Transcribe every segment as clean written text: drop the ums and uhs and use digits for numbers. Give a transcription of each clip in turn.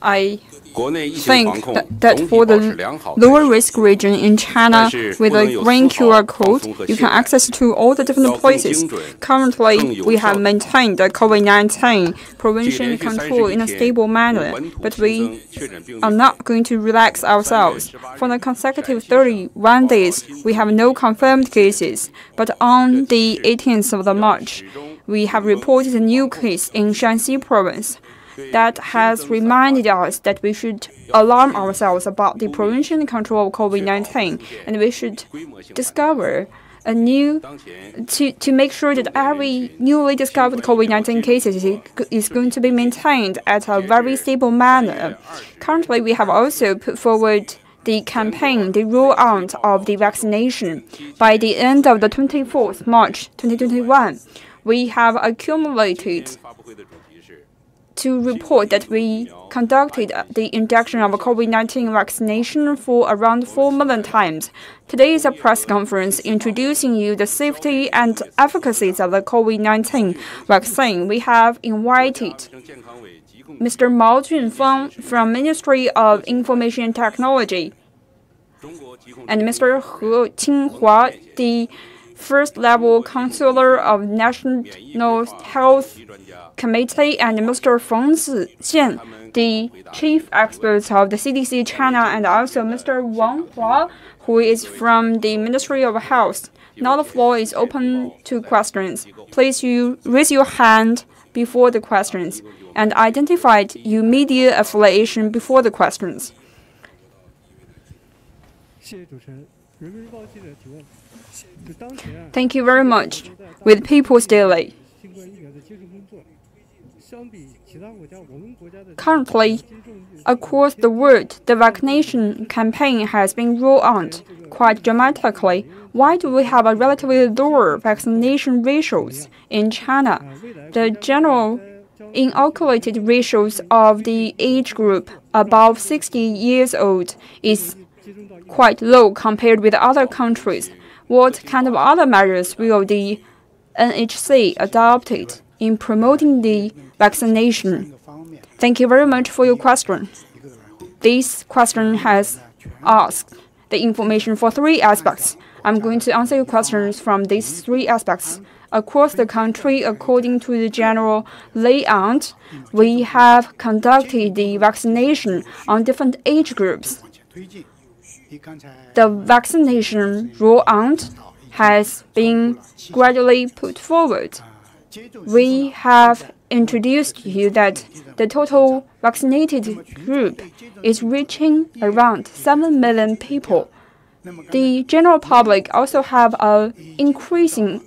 I think that for the lower-risk region in China, with a green QR code, you can access to all the different places. Currently, we have maintained the COVID-19 prevention and control in a stable manner, but we are not going to relax ourselves. For the consecutive 31 days, we have no confirmed cases, but on the 18th of March, we have reported a new case in Shanxi province. That has reminded us that we should alarm ourselves about the prevention and control of COVID-19, and we should discover a new to make sure that every newly discovered COVID-19 cases is going to be maintained at a very stable manner. Currently, we have also put forward the campaign, the rollout of the vaccination. By the end of the 24th March 2021, we have accumulated to report that we conducted the injection of COVID-19 vaccination for around 4 million times. Today is a press conference introducing you the safety and efficacies of the COVID-19 vaccine. We have invited Mr. Mao Junfeng from Ministry of Information and Technology and Mr. He Qinghua, the first-level counselor of National Health Committee, and Mr. Feng Zixian, the chief experts of the CDC China, and also Mr. Wang Hua, who is from the Ministry of Health. Now the floor is open to questions. Please raise your hand before the questions and identify your media affiliation before the questions. Thank you very much. With People's Daily. Currently, across the world, the vaccination campaign has been rolled out quite dramatically. Why do we have a relatively lower vaccination ratios in China? The general inoculated ratios of the age group above 60 years old is quite low compared with other countries. What kind of other measures will the NHC adopted in promoting the vaccination? Thank you very much for your question. This question has asked the information for 3 aspects. I'm going to answer your questions from these 3 aspects. Across the country, according to the general layout, we have conducted the vaccination on different age groups. The vaccination rollout has been gradually put forward. We have introduced you that the total vaccinated group is reaching around 7 million people. The general public also have an increasing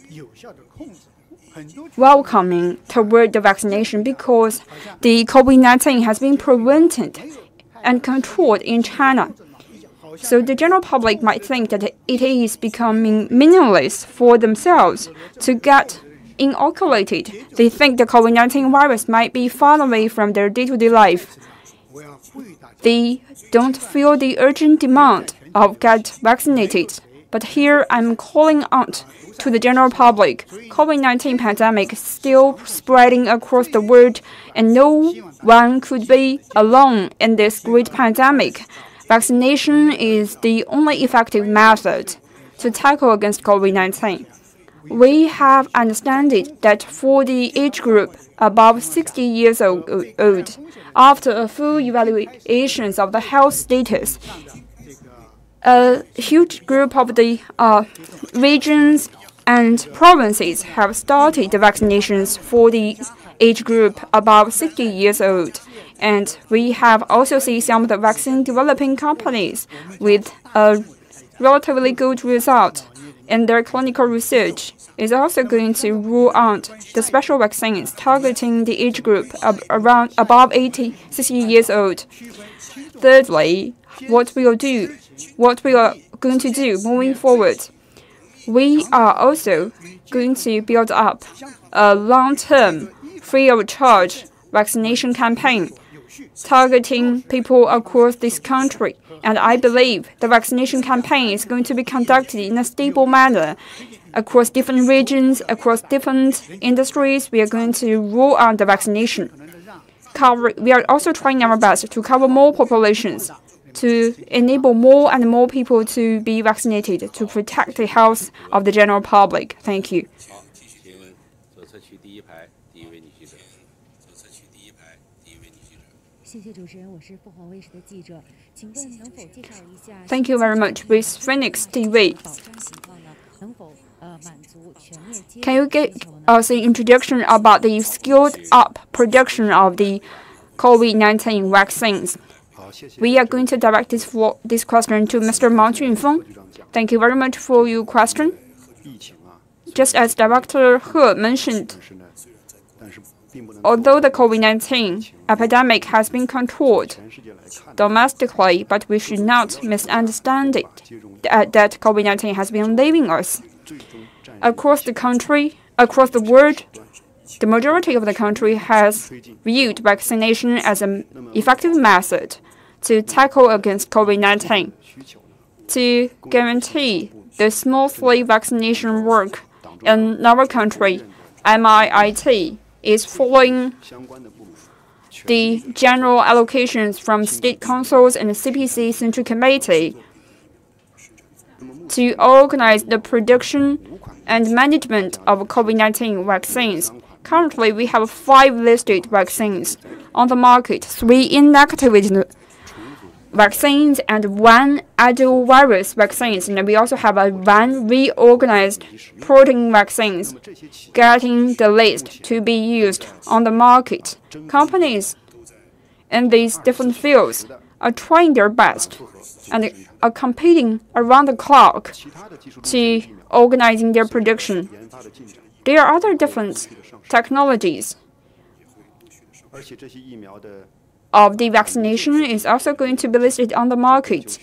welcoming toward the vaccination because the COVID-19 has been prevented and controlled in China. So the general public might think that it is becoming meaningless for themselves to get inoculated. They think the COVID-19 virus might be far away from their day-to-day life. They don't feel the urgent demand of get vaccinated. But here I'm calling out to the general public. COVID-19 pandemic is still spreading across the world, and no one could be alone in this great pandemic. Vaccination is the only effective method to tackle against COVID-19. We have understood that for the age group above 60 years old, after a full evaluation of the health status, a huge group of the regions and provinces have started the vaccinations for the age group above 60 years old. And we have also seen some of the vaccine developing companies with a relatively good result in their clinical research is also going to roll out the special vaccines targeting the age group of around above 60 years old. Thirdly, what we are going to do moving forward, we are also going to build up a long-term, free-of-charge vaccination campaign targeting people across this country. And I believe the vaccination campaign is going to be conducted in a stable manner across different regions, across different industries. We are going to roll out the vaccination. also trying our best to cover more populations, to enable more and more people to be vaccinated, to protect the health of the general public. Thank you. Thank you very much. With Phoenix TV, can you give us an introduction about the scaled-up production of the COVID-19 vaccines? We are going to direct this question to Mr. Mao Junfeng. Thank you very much for your question. Just as Director He mentioned, although the COVID-19 epidemic has been controlled domestically, but we should not misunderstand it, that COVID-19 has been leaving us. Across the country, across the world, the majority of the country has viewed vaccination as an effective method to tackle against COVID-19. To guarantee the smoothly vaccination work in our country, MIIT is following the general allocations from state councils and the CPC Central Committee to organize the production and management of COVID-19 vaccines. Currently, we have 5 listed vaccines on the market, 3 inactivated vaccines and 1 adenovirus vaccines, and we also have 1 reorganized protein vaccines getting the list to be used on the market. Companies in these different fields are trying their best and are competing around the clock to organizing their production. There are other different technologies of the vaccination is also going to be listed on the market.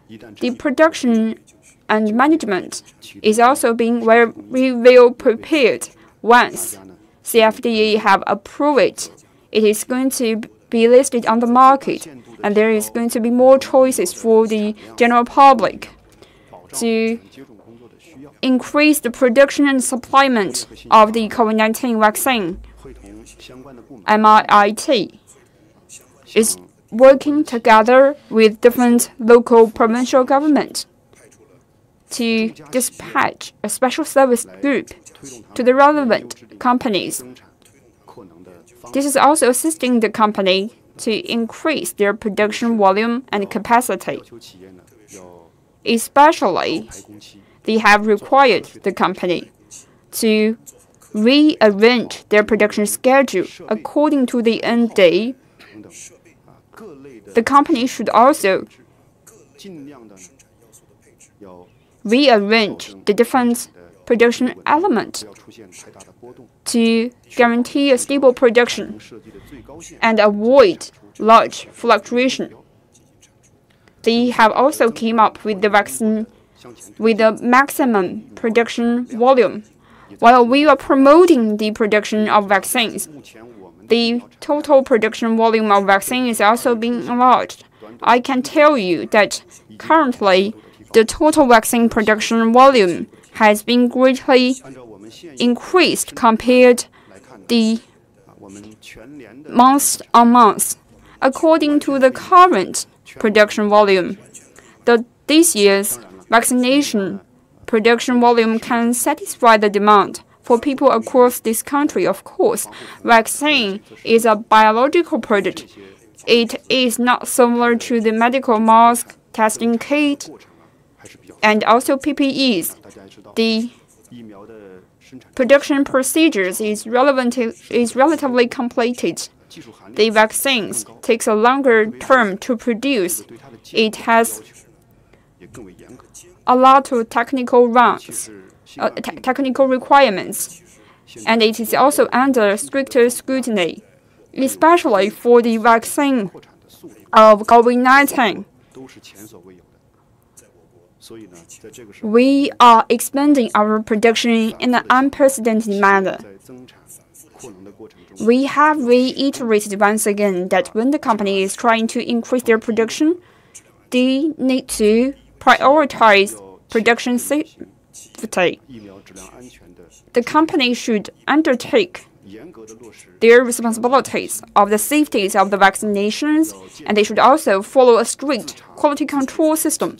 The production and management is also being very well prepared. Once CFDA have approved it, it is going to be listed on the market, and there is going to be more choices for the general public to increase the production and supplyment of the COVID-19 vaccine. MIIT is working together with different local provincial governments to dispatch a special service group to the relevant companies. This is also assisting the company to increase their production volume and capacity. Especially, they have required the company to rearrange their production schedule according to the end date. The company should also rearrange the different production elements to guarantee a stable production and avoid large fluctuation. They have also came up with the vaccine with a maximum production volume. While we are promoting the production of vaccines, the total production volume of vaccine is also being enlarged. I can tell you that currently the total vaccine production volume has been greatly increased compared the month on month. According to the current production volume, this year's vaccination production volume can satisfy the demand for people across this country. Of course, vaccine is a biological product. It is not similar to the medical mask, testing kit, and also PPEs. The production procedures is relatively completed. The vaccines takes a longer term to produce. It has a lot of technical requirements, and it is also under stricter scrutiny, especially for the vaccine of COVID-19. We are expanding our production in an unprecedented manner. We have reiterated once again that when the company is trying to increase their production, they need to prioritize production safety. The company should undertake their responsibilities of the safeties of the vaccinations, and they should also follow a strict quality control system.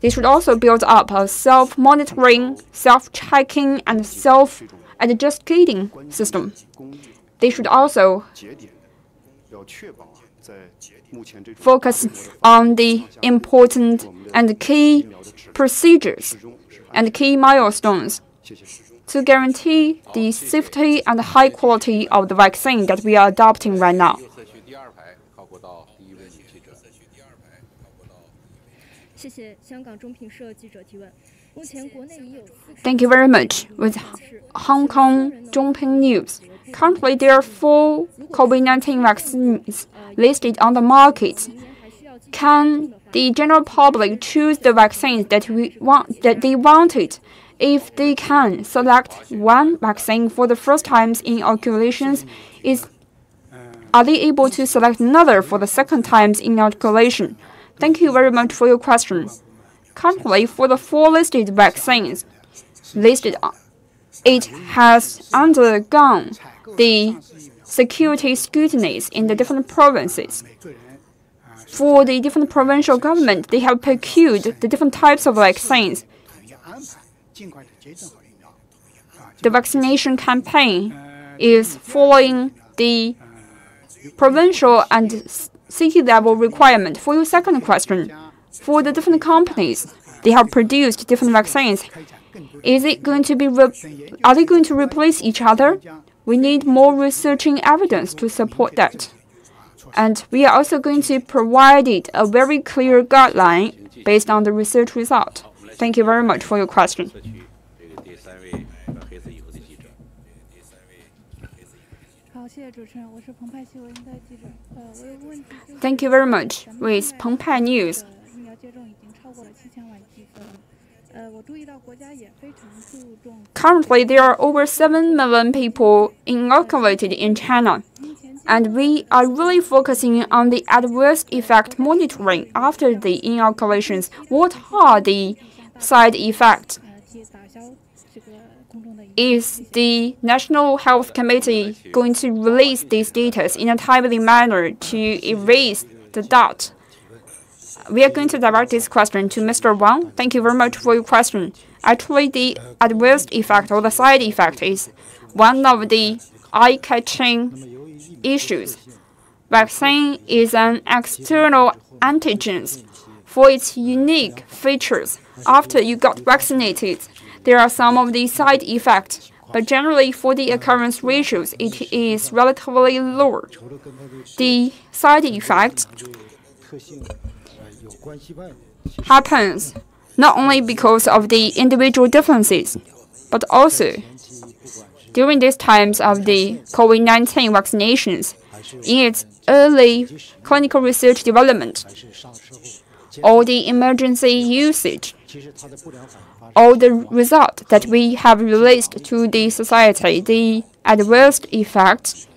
They should also build up a self-monitoring, self-checking, and self-adjudicating system. They should also focus on the important and key procedures and key milestones to guarantee the safety and high quality of the vaccine that we are adopting right now. Thank you very much. With Hong Kong Zhongping News, currently there are 4 COVID-19 vaccines listed on the market. Can the general public choose the vaccines that they wanted? If they can select one vaccine for the first times in inoculations, are they able to select another for the second times in inoculation? Thank you very much for your question. Currently, for the 4 listed vaccines it has undergone the security scrutinies in the different provinces. For the different provincial government, they have procured the different types of vaccines. The vaccination campaign is following the provincial and city level requirement. For your second question, for the different companies, they have produced different vaccines. Are they going to replace each other? We need more researching evidence to support that. And we are also going to provide it a very clear guideline based on the research result. Thank you very much for your question. Thank you very much. With Pengpai News. Currently, there are over 7 million people inoculated in China, and we are really focusing on the adverse effect monitoring after the inoculations. What are the side effects? Is the National Health Committee going to release these data in a timely manner to erase the doubt? We are going to direct this question to Mr. Wang. Thank you very much for your question. Actually, the adverse effect or the side effect is one of the eye-catching issues. Vaccine is an external antigen for its unique features. After you got vaccinated, there are some of the side effects, but generally for the occurrence ratios, it is relatively lower. The side effect happens not only because of the individual differences, but also during these times of the COVID-19 vaccinations, in its early clinical research development, or the emergency usage, or the result that we have released to the society, the adverse effects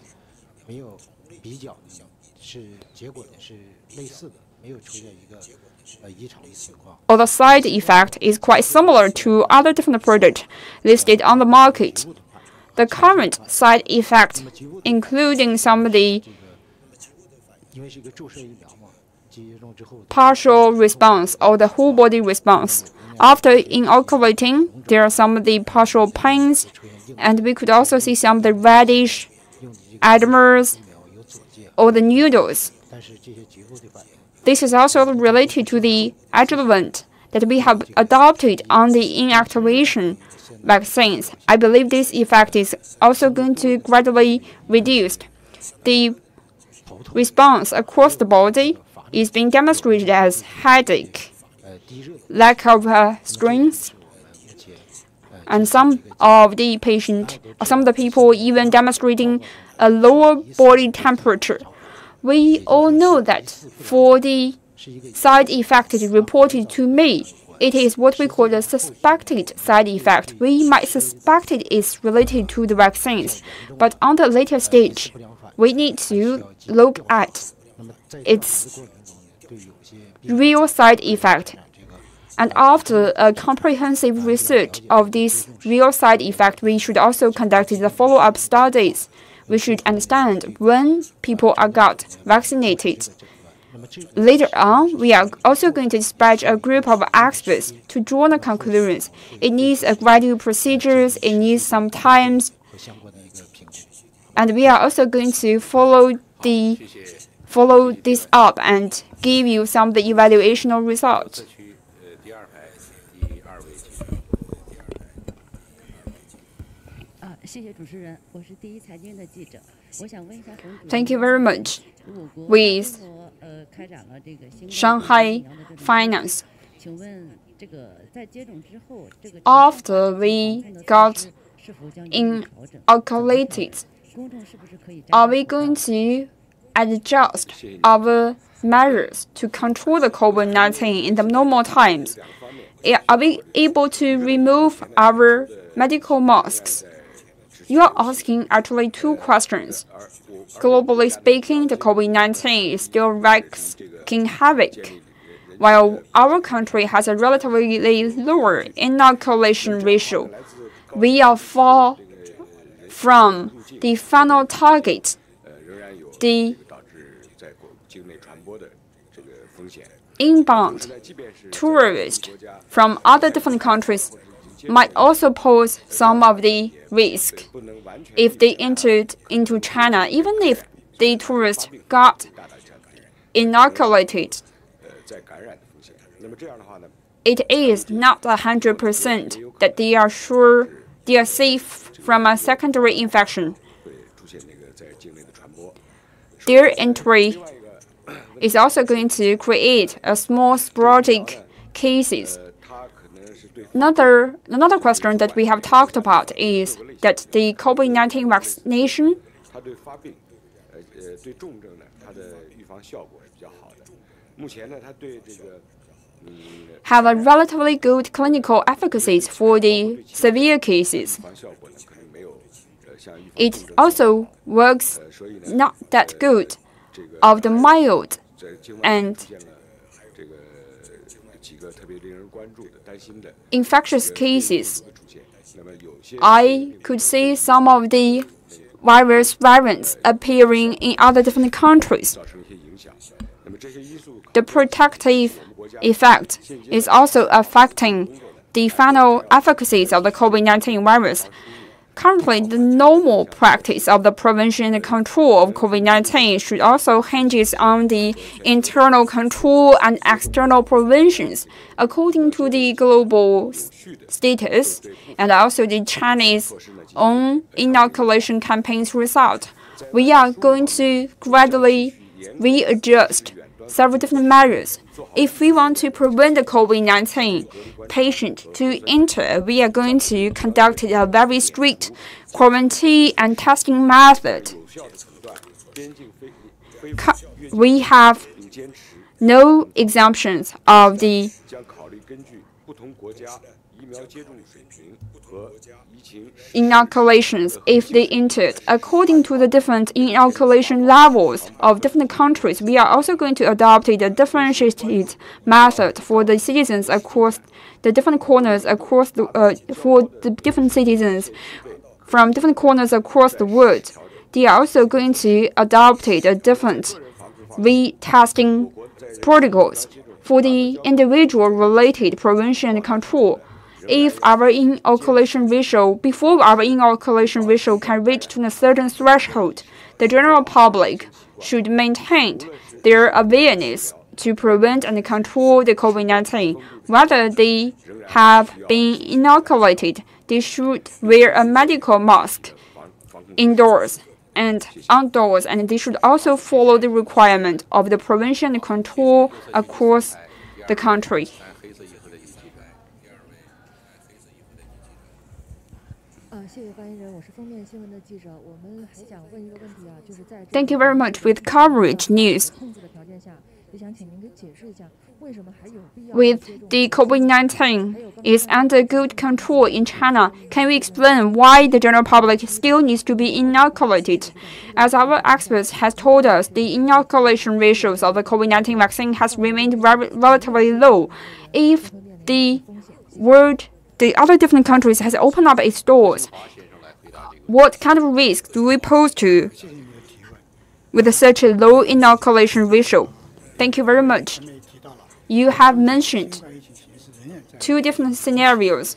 or the side effect is quite similar to other different products listed on the market. The current side effect, including some of the partial response or the whole body response. After inoculating, there are some of the partial pains, and we could also see some of the reddish edemers or the noodles. This is also related to the adjuvant that we have adopted on the inactivation vaccines. I believe this effect is also going to gradually reduce. The response across the body is being demonstrated as headache, lack of strength, and some of the people even demonstrating a lower body temperature. We all know that for the side effect reported to me, it is what we call the suspected side effect. We might suspect it is related to the vaccines, but on the later stage, we need to look at its real side effect. And after a comprehensive research of this real side effect, we should also conduct the follow-up studies. We should understand when people are got vaccinated. Later on, we are also going to dispatch a group of experts to draw the conclusions. It needs a gradual procedures, it needs some time, and we are also going to follow this up and give you some of the evaluational results. Thank you very much. With Shanghai Finance, after we got inoculated, are we going to adjust our measures to control the COVID-19 in the normal times? Are we able to remove our medical masks? You are asking actually two questions. Globally speaking, the COVID-19 is still wreaking havoc, while our country has a relatively lower inoculation ratio. We are far from the final target. The inbound tourists from other different countries might also pose some of the risk if they entered into China, even if the tourists got inoculated. It is not 100% that they are sure they are safe from a secondary infection. Their entry is also going to create a small sporadic cases. Another question that we have talked about is that the COVID-19 vaccination have a relatively good clinical efficacy for the severe cases. It also works not that good of the mild and infectious cases. I could see some of the virus variants appearing in other different countries. The protective effect is also affecting the final efficacy of the COVID-19 virus. Currently, the normal practice of the prevention and control of COVID-19 should also hinges on the internal control and external preventions. According to the global status and also the Chinese own inoculation campaign's result, we are going to gradually readjust several different measures. If we want to prevent the COVID-19 patient to enter, we are going to conduct a very strict quarantine and testing method. We have no exemptions of the inoculations if they entered. According to the different inoculation levels of different countries, we are also going to adopt a differentiated method for the citizens across the different corners across the for the different citizens from different corners across the world. They are also going to adopt a different retesting protocols for the individual-related prevention and control. If our inoculation ratio, before our inoculation ratio can reach to a certain threshold, the general public should maintain their awareness to prevent and control the COVID-19. Whether they have been inoculated, they should wear a medical mask indoors and outdoors, and they should also follow the requirement of the prevention and control across the country. Thank you very much. With coverage news, with the COVID-19 is under good control in China, can we explain why the general public still needs to be inoculated? As our experts has told us, the inoculation ratios of the COVID-19 vaccine has remained relatively low. If the other different countries has opened up its doors. What kind of risk do we pose to with such a low inoculation ratio? Thank you very much. You have mentioned two different scenarios.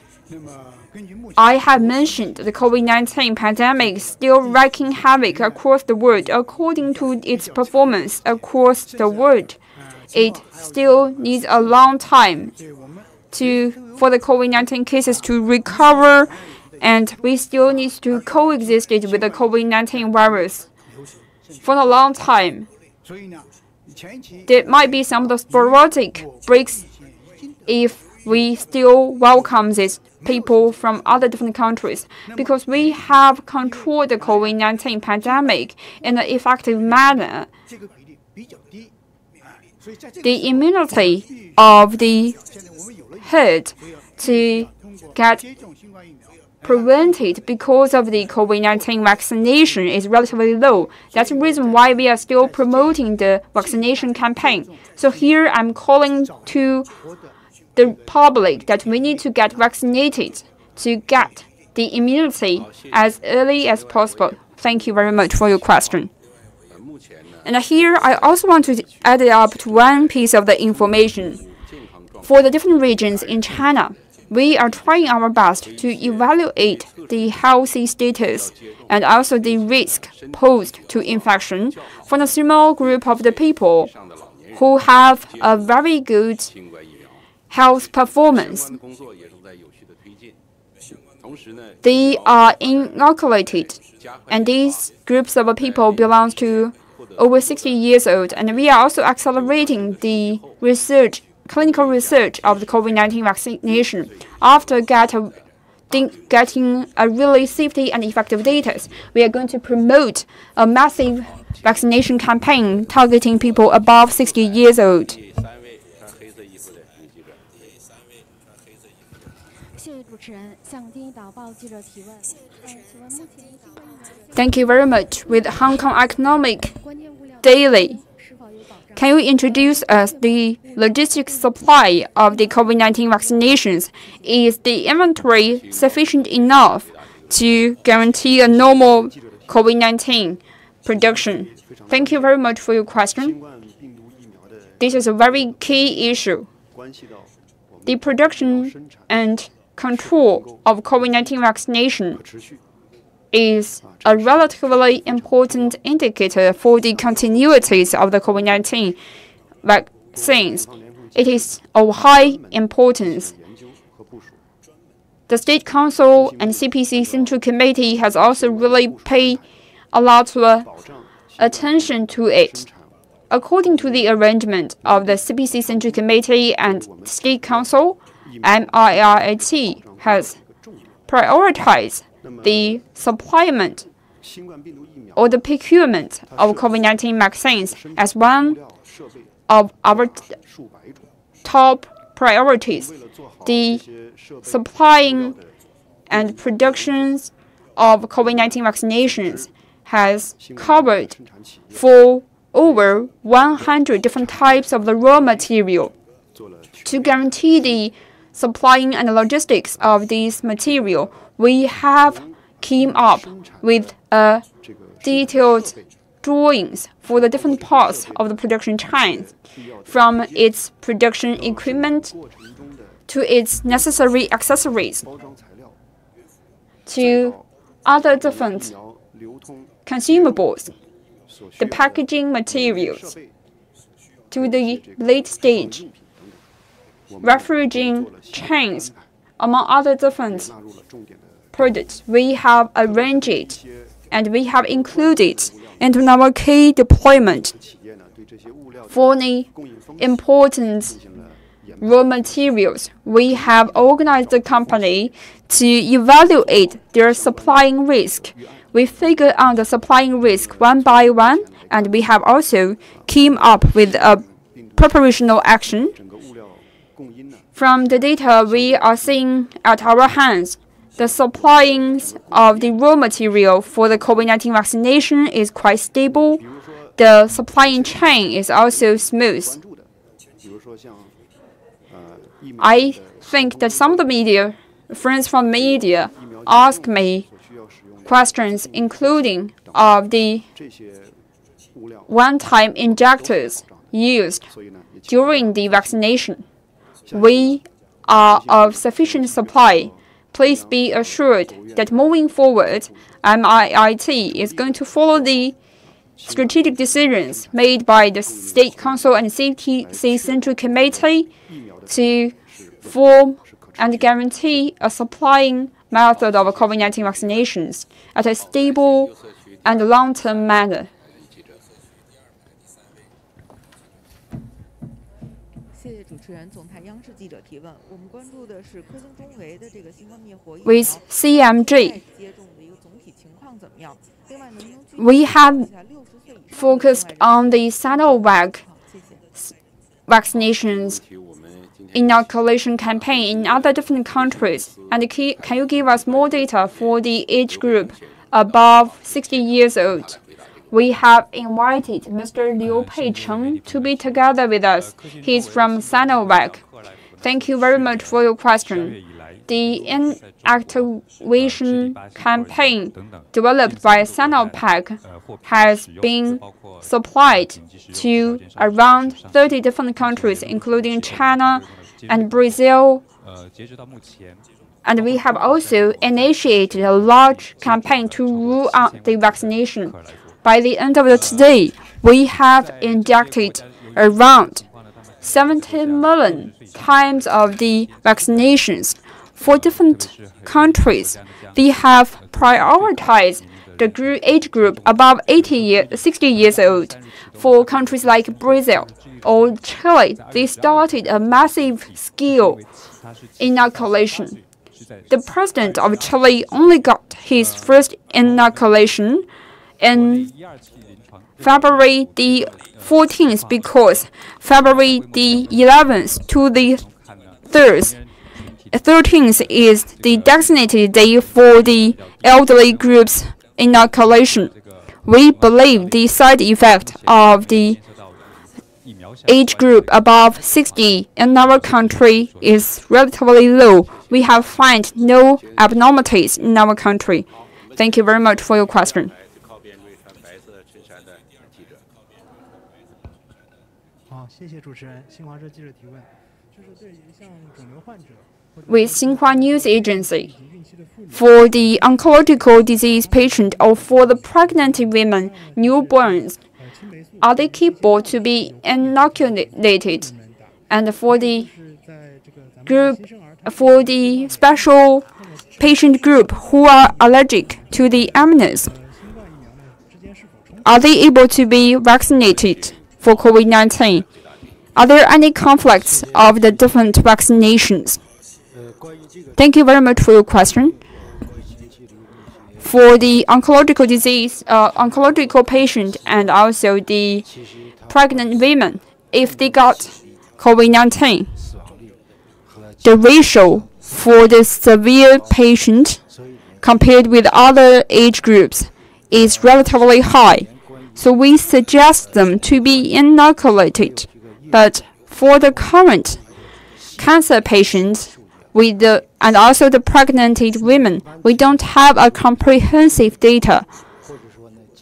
I have mentioned the COVID-19 pandemic still wreaking havoc across the world. According to its performance across the world, it still needs a long time for the COVID-19 cases to recover, and we still need to coexist with the COVID-19 virus for a long time. There might be some of the sporadic breaks if we still welcome these people from other different countries, because we have controlled the COVID-19 pandemic in an effective manner. The immunity of the herd to get prevented because of the COVID-19 vaccination is relatively low. That's the reason why we are still promoting the vaccination campaign. So here I'm calling to the public that we need to get vaccinated to get the immunity as early as possible. Thank you very much for your question. And here I also want to add up to one piece of the information. For the different regions in China, we are trying our best to evaluate the healthy status and also the risk posed to infection for a small group of the people who have a very good health performance. They are inoculated, and these groups of people belong to over 60 years old, and we are also accelerating the clinical research of the COVID-19 vaccination. After getting a really safety and effective data, we are going to promote a massive vaccination campaign targeting people above 60 years old. Thank you very much. With Hong Kong Economic Daily, can you introduce us the logistics supply of the COVID-19 vaccinations? Is the inventory sufficient enough to guarantee a normal COVID-19 production? Thank you very much for your question. This is a very key issue. The production and control of COVID-19 vaccination is a relatively important indicator for the continuities of the COVID-19 vaccines. It is of high importance. The State Council and CPC Central Committee has also really paid a lot of attention to it. According to the arrangement of the CPC Central Committee and State Council, MIRAT has prioritized the supplement or the procurement of COVID-19 vaccines as one of our top priorities. The supplying and productions of COVID-19 vaccinations has covered for over 100 different types of the raw material. To guarantee the supplying and logistics of this material, we have came up with detailed drawings for the different parts of the production chain, from its production equipment to its necessary accessories to other different consumables, the packaging materials, to the late stage refrigerating chains, among other different products. We have arranged it and we have included into our key deployment for the important raw materials. We have organized the company to evaluate their supplying risk. We figure out the supplying risk one by one, and we have also came up with a preparational action. From the data we are seeing at our hands, the supplying of the raw material for the COVID-19 vaccination is quite stable. The supplying chain is also smooth. I think that some of the media, friends from media, ask me questions including of the one-time injectors used during the vaccination. We are of sufficient supply. Please be assured that moving forward, MIIT is going to follow the strategic decisions made by the State Council and CTC Central Committee to form and guarantee a supplying method of COVID-19 vaccinations at a stable and long-term manner. With CMG, we have focused on the Sinovac vaccinations inoculation campaign in other different countries. And can you give us more data for the age group above 60 years old? We have invited Mr. Liu Peicheng to be together with us. He's from Sinovac. Thank you very much for your question. The inactivation campaign developed by Sinovac has been supplied to around 30 different countries, including China and Brazil. And we have also initiated a large campaign to rule out the vaccination. By the end of today, we have injected around 70 million times of the vaccinations. For different countries, they have prioritized the age group above 60 years old. For countries like Brazil or Chile, they started a massive scale inoculation. The president of Chile only got his first inoculation in February the 14th because February the 11th to the 13th is the designated day for the elderly group's inoculation. We believe the side effect of the age group above 60 in our country is relatively low. We have found no abnormalities in our country. Thank you very much for your question. With Xinhua News Agency, for the oncological disease patient or for the pregnant women, newborns, are they capable to be inoculated? And for the special patient group who are allergic to the aminos, are they able to be vaccinated for COVID-19? Are there any conflicts of the different vaccinations? Thank you very much for your question. For the oncological disease, oncological patient and also the pregnant women, if they got COVID-19, the ratio for the severe patient compared with other age groups is relatively high. So we suggest them to be inoculated. But for the current cancer patients and also the pregnant women, we don't have a comprehensive data.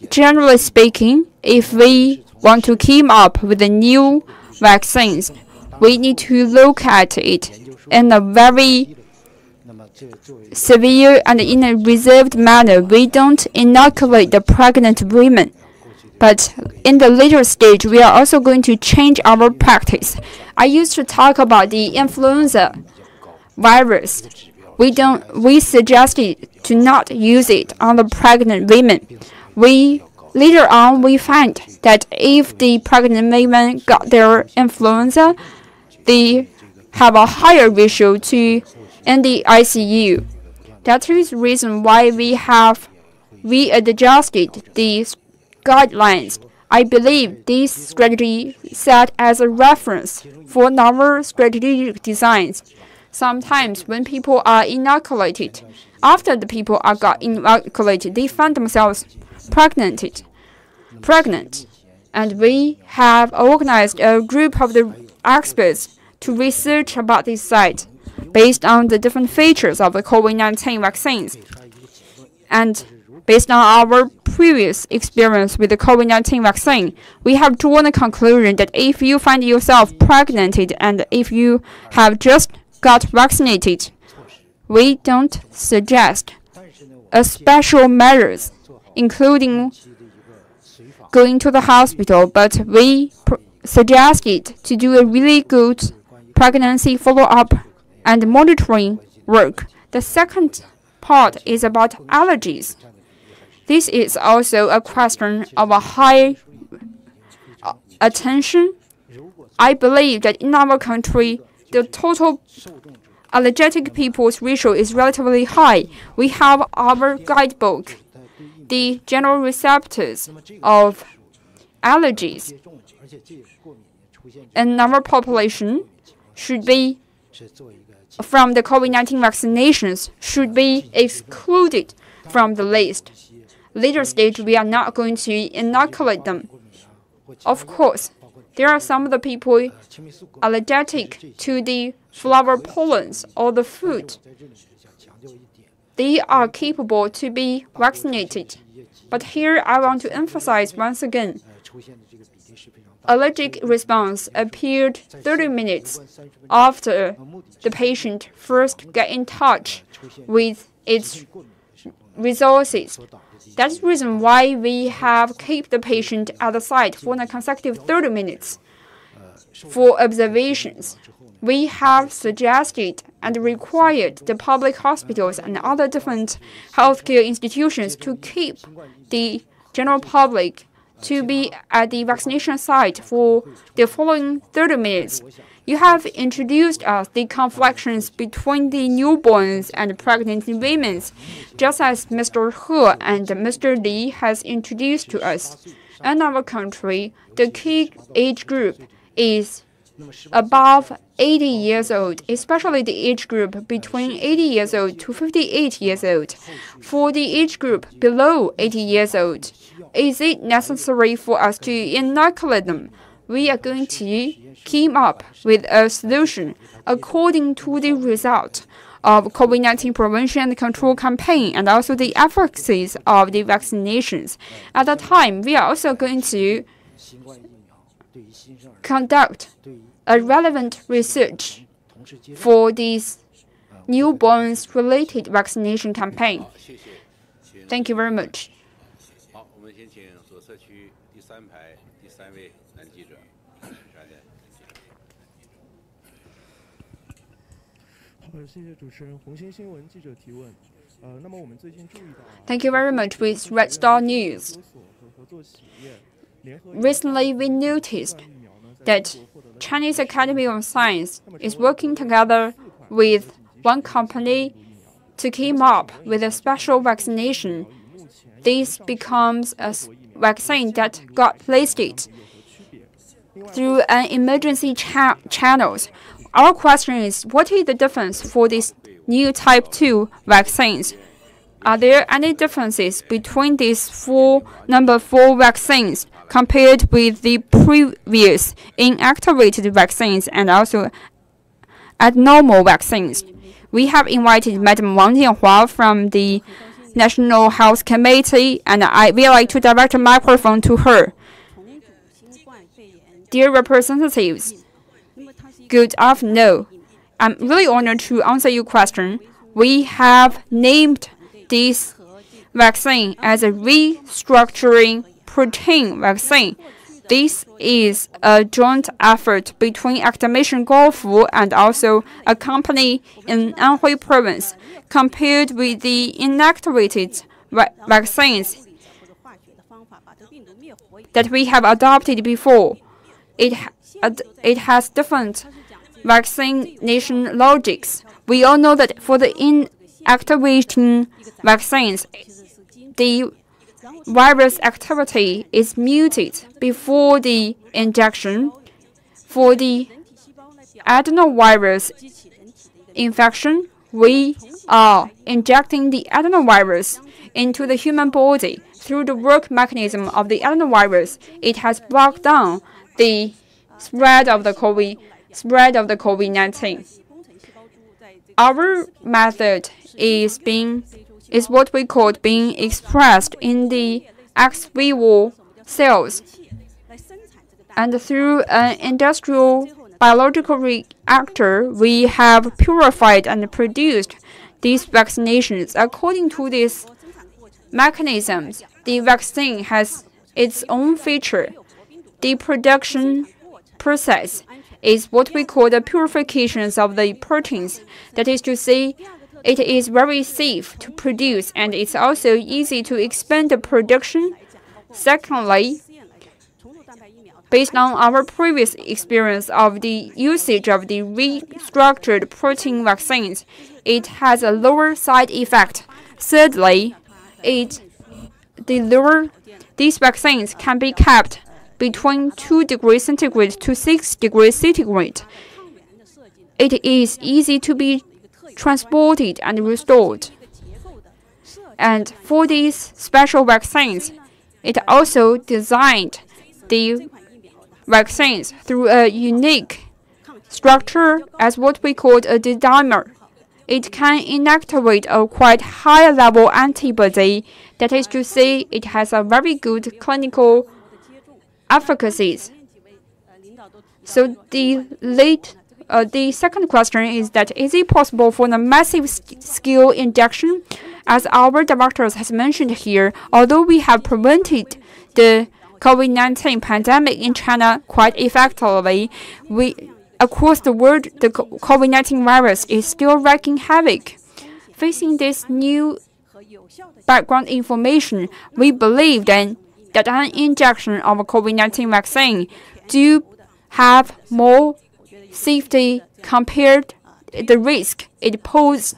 Generally speaking, if we want to keep up with the new vaccines, we need to look at it in a very severe and in a reserved manner. We don't inoculate the pregnant women. But in the later stage, we are also going to change our practice. I used to talk about the influenza virus. We suggested to not use it on the pregnant women. Later on we find that if the pregnant women got their influenza, they have a higher ratio to in the ICU. That is the reason why we adjusted these guidelines. I believe this strategy set as a reference for our strategic designs. Sometimes when people are inoculated, after the people are got inoculated, they find themselves pregnant. And we have organized a group of the experts to research about this site based on the different features of the COVID-19 vaccines. And based on our previous experience with the COVID-19 vaccine, we have drawn a conclusion that if you find yourself pregnant and if you have just got vaccinated, we don't suggest a special measures, including going to the hospital, but we suggested to do a really good pregnancy follow-up and monitoring work. The second part is about allergies. This is also a question of a high attention. I believe that in our country, the total allergic people's ratio is relatively high. We have our guidebook, the general receptors of allergies, and our population should be from the COVID-19 vaccinations should be excluded from the list. Later stage, we are not going to inoculate them. Of course, there are some of the people allergic to the flower pollens or the food. They are capable to be vaccinated. But here I want to emphasize once again, allergic response appeared 30 minutes after the patient first got in touch with its resources. That's the reason why we have kept the patient at the site for a consecutive 30 minutes for observations. We have suggested and required the public hospitals and other different healthcare institutions to keep the general public to be at the vaccination site for the following 30 minutes. You have introduced us the conflicts between the newborns and pregnant women, just as Mr. He and Mr. Li has introduced to us. In our country, the key age group is above 80 years old, especially the age group between 80 years old to 58 years old. For the age group below 80 years old, is it necessary for us to inoculate them? We are going to come up with a solution according to the result of COVID-19 prevention and control campaign and also the efficacies of the vaccinations. At that time, we are also going to conduct a relevant research for this newborns-related vaccination campaign. Thank you very much. Thank you very much with Red Star News. Recently, we noticed that Chinese Academy of Science is working together with one company to come up with a special vaccination. This becomes a vaccine that got listed through an emergency channels. Our question is, what is the difference for these new type 2 vaccines? Are there any differences between these number 4 vaccines compared with the previous inactivated vaccines and also abnormal vaccines? We have invited Madam Wang Jianhua from the National Health Committee, and I would like to direct a microphone to her. Dear representatives, good afternoon. I'm really honored to answer your question. We have named this vaccine as a restructuring protein vaccine. This is a joint effort between Academician Golfu and also a company in Anhui Province. Compared with the inactivated vaccines that we have adopted before, it has different vaccination logics. We all know that for the inactivating vaccines, the virus activity is muted before the injection. For the adenovirus infection, we are injecting the adenovirus into the human body. Through the work mechanism of the adenovirus, it has blocked down the spread of the COVID spread of the COVID-19. Our method is what we call being expressed in the ex vivo cells, and through an industrial biological reactor, we have purified and produced these vaccinations. According to these mechanisms, the vaccine has its own feature. The production process is what we call the purifications of the proteins. That is to say, it is very safe to produce, and it's also easy to expand the production. Secondly, based on our previous experience of the usage of the restructured protein vaccines, it has a lower side effect. Thirdly, these vaccines can be kept between 2 degrees centigrade to 6 degrees centigrade. It is easy to be transported and restored. And for these special vaccines, it also designed the vaccines through a unique structure as what we call a dimer. It can inactivate a quite high-level antibody. That is to say, it has a very good clinical efficacy. So the second question is that is it possible for the massive scale injection? As our directors has mentioned here, although we have prevented the COVID-19 pandemic in China quite effectively, across the world, the COVID-19 virus is still wreaking havoc. Facing this new background information, we believe then that an injection of a COVID-19 vaccine do have more safety compared to the risk it poses.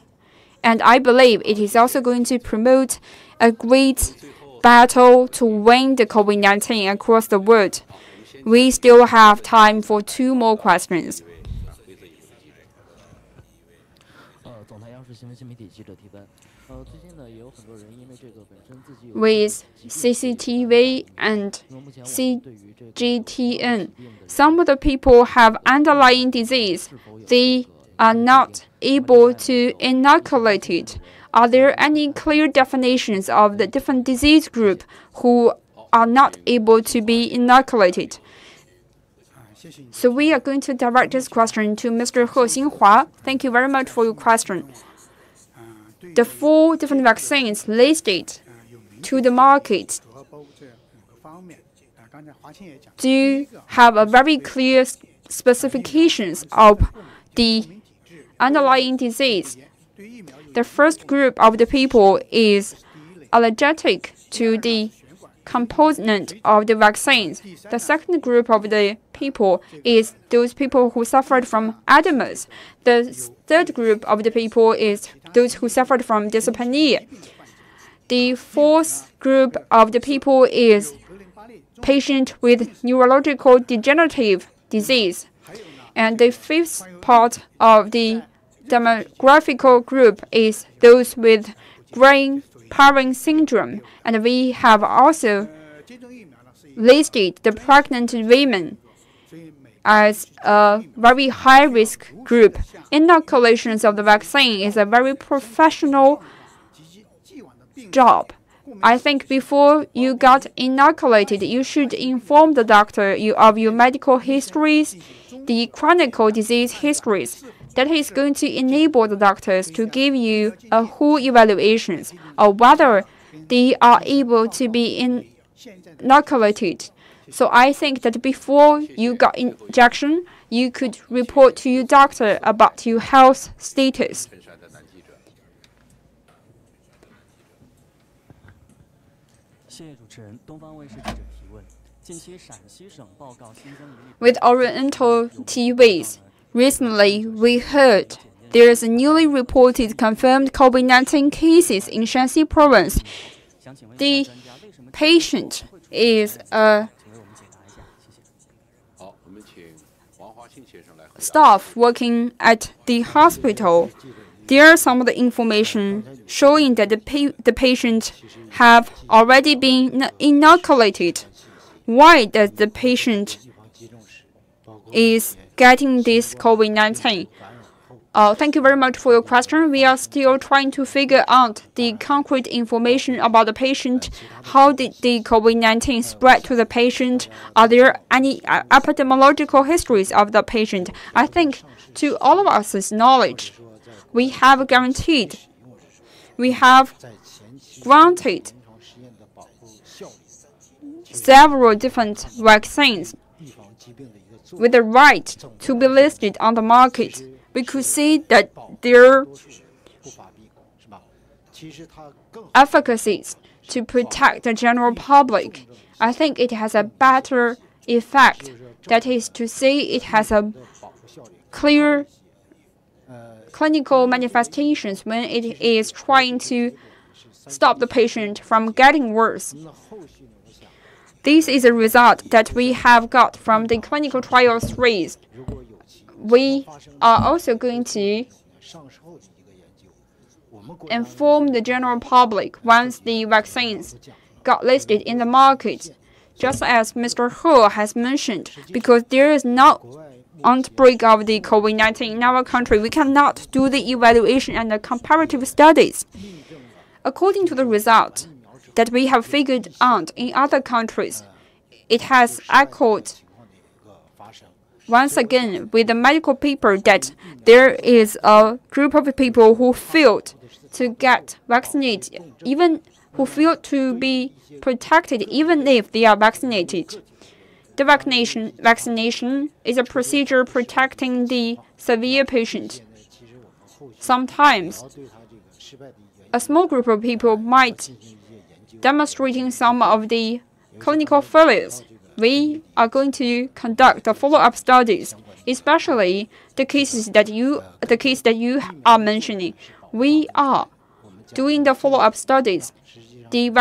And I believe it is also going to promote a great battle to win the COVID-19 across the world. We still have time for 2 more questions. With CCTV and CGTN, some of the people have underlying disease. They are not able to inoculate it. Are there any clear definitions of the different disease group who are not able to be inoculated? So we are going to direct this question to Mr. He Xinhua. Thank you very much for your question. The 4 different vaccines listed to the market do have a very clear specifications of the underlying disease. The first group of the people is allergic to the component of the vaccines. The second group of the people is those people who suffered from edemas. The third group of the people is those who suffered from dyspnea. The fourth group of the people is patient with neurological degenerative disease. And the fifth part of the demographical group is those with brain-parent syndrome. And we have also listed the pregnant women as a very high-risk group. Inoculations of the vaccine is a very professional job. I think before you got inoculated, you should inform the doctor of your medical histories, the chronic disease histories. That is going to enable the doctors to give you a whole evaluations of whether they are able to be inoculated. So I think that before you got injection, you could report to your doctor about your health status. With Oriental TVs, recently we heard there is a newly reported confirmed COVID-19 cases in Shanxi province. The patient is a staff working at the hospital. There are some of the information showing that the patient have already been inoculated. Why does the patient is getting this COVID-19? Thank you very much for your question. We are still trying to figure out the concrete information about the patient. How did the COVID-19 spread to the patient? Are there any epidemiological histories of the patient? I think to all of us' knowledge, we have granted several different vaccines with the right to be listed on the market. We could see that their efficacies to protect the general public. I think it has a better effect. That is to say, it has a clear clinical manifestations when it is trying to stop the patient from getting worse. This is a result that we have got from the clinical trial 3. We are also going to inform the general public once the vaccines got listed in the market, just as Mr. He has mentioned, because there is no outbreak of the COVID-19 in our country. We cannot do the evaluation and the comparative studies. According to the result that we have figured out in other countries, it has echoed once again with the medical paper that there is a group of people who failed to get vaccinated, even who failed to be protected even if they are vaccinated. The vaccination is a procedure protecting the severe patient. Sometimes, a small group of people might demonstrating some of the clinical failures. We are going to conduct the follow-up studies, especially the case that you are mentioning. We are doing the follow-up studies. The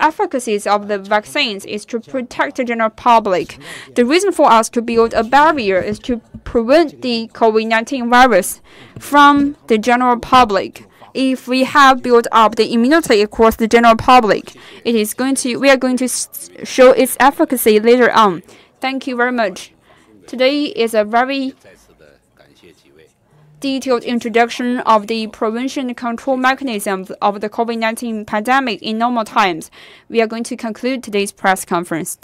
efficacies of the vaccines is to protect the general public. The reason for us to build a barrier is to prevent the COVID-19 virus from the general public. If we have built up the immunity across the general public, we are going to show its efficacy later on. Thank you very much. Today is a very detailed introduction of the prevention and control mechanisms of the COVID-19 pandemic in normal times. We are going to conclude today's press conference.